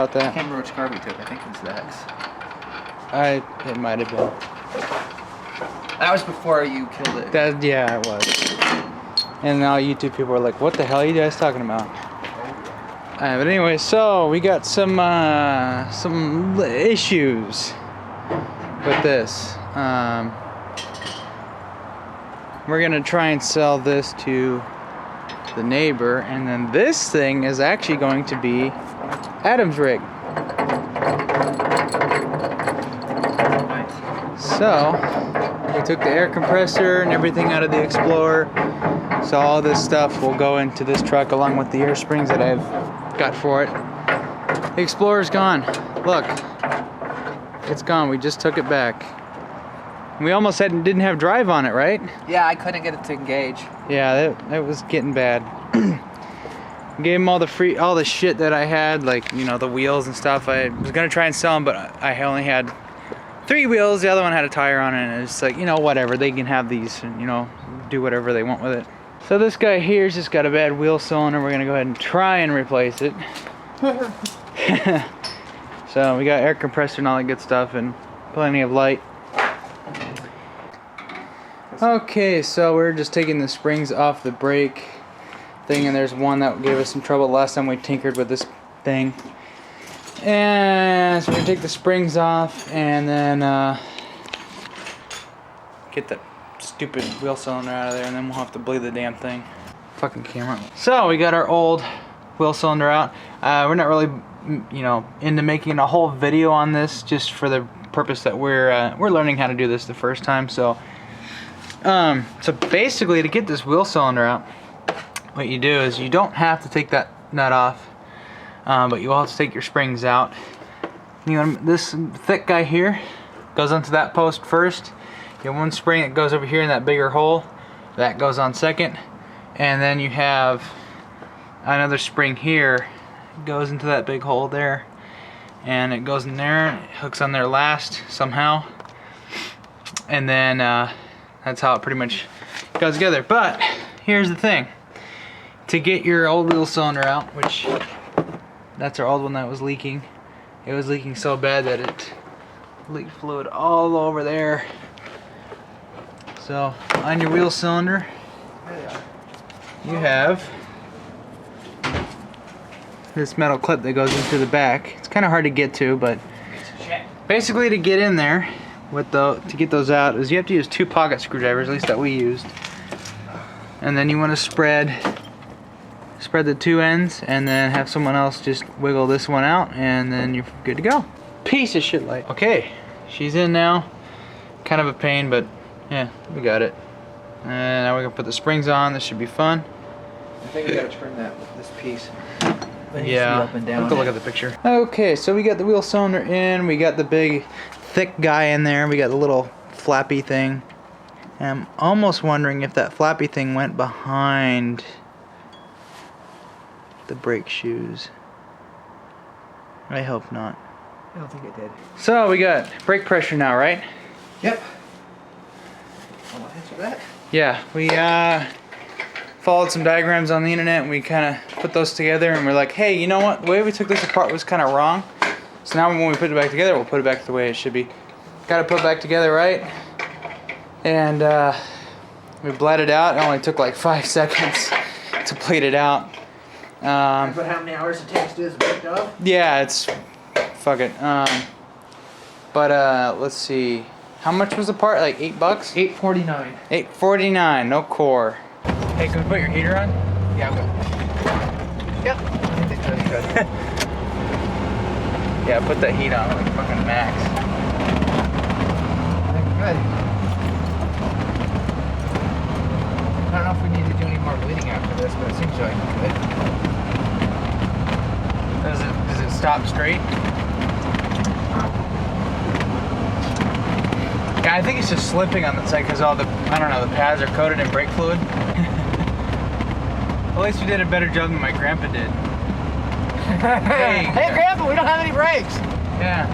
About that. I can't remember which car we took. I think it was the X. It might have been. That was before you killed it. Yeah, it was. And now YouTube people are like, what the hell are you guys talking about? But anyway, so we got some issues with this. We're gonna try and sell this to the neighbor, and then this thing is actually going to be Adam's rig. So we took the air compressor and everything out of the Explorer. So all this stuff will go into this truck along with the air springs that I've got for it. The Explorer's gone. Look, it's gone. We just took it back. We almost didn't have drive on it, right? Yeah, I couldn't get it to engage. Yeah, that was getting bad. Gave him all the shit that I had, like, you know, the wheels and stuff. I was gonna try and sell them, but I only had 3 wheels. The other one had a tire on it, and it's like, you know, whatever. They can have these, and, you know, do whatever they want with it. So this guy here's just got a bad wheel cylinder. We're gonna go ahead and try and replace it. So we got air compressor and all that good stuff, and plenty of light. Okay, so we're just taking the springs off the brake thing, and there's one that gave us some trouble last time we tinkered with this thing. And so we're gonna take the springs off and then get that stupid wheel cylinder out of there, and then we'll have to bleed the damn thing. Fucking camera. So we got our old wheel cylinder out. We're not really, you know, into making a whole video on this, just for the purpose that we're learning how to do this the first time. So basically, to get this wheel cylinder out, what you do is you don't have to take that nut off, but you will have to take your springs out. You know, this thick guy here goes onto that post first. You have one spring that goes over here in that bigger hole. That goes on second. And then you have another spring here. It goes into that big hole there. And it goes in there, it hooks on there last somehow. And then that's how it pretty much goes together. But here's the thing. To get your old wheel cylinder out, which that's our old one that was leaking. It was leaking so bad that it leaked fluid all over there. So on your wheel cylinder, you have this metal clip that goes into the back. It's kind of hard to get to, but basically to get in there, to get those out, is you have to use 2 pocket screwdrivers, at least that we used. And then you want to spread the 2 ends, and then have someone else just wiggle this one out, and then you're good to go. Piece of shit light. Okay, she's in now. Kind of a pain, but yeah, we got it. And now we're gonna put the springs on. This should be fun. I think we gotta trim this piece. Yeah, up and down. go look at the picture. Okay, so we got the wheel cylinder in. We got the big, thick guy in there. We got the little flappy thing. And I'm almost wondering if that flappy thing went behind the brake shoes. I hope not. I don't think it did. So we got brake pressure now, right? Yep. Want to answer that? Yeah, we followed some diagrams on the internet, and we kind of put those together, and we're like, hey, you know what? The way we took this apart was kind of wrong. So now when we put it back together, we'll put it back the way it should be. Got to put it back together, right? And we bled it out. It only took like 5 seconds to bleed it out. But how many hours it takes to do this break up? Yeah, it's fuck it. Let's see. How much was the part? Like $8? $8.49. $8.49. No core. Hey, can we put your heater on? Yeah, I will. Yep. I think that's good. Yeah, put that heat on like fucking max. I think we're good. I don't know if we need to do any more bleeding after this, but it seems like good. Does it stop straight? Yeah, I think it's just slipping on the side because all the, I don't know, the pads are coated in brake fluid. At least we did a better job than my grandpa did. Hey, Grandpa, we don't have any brakes. Yeah.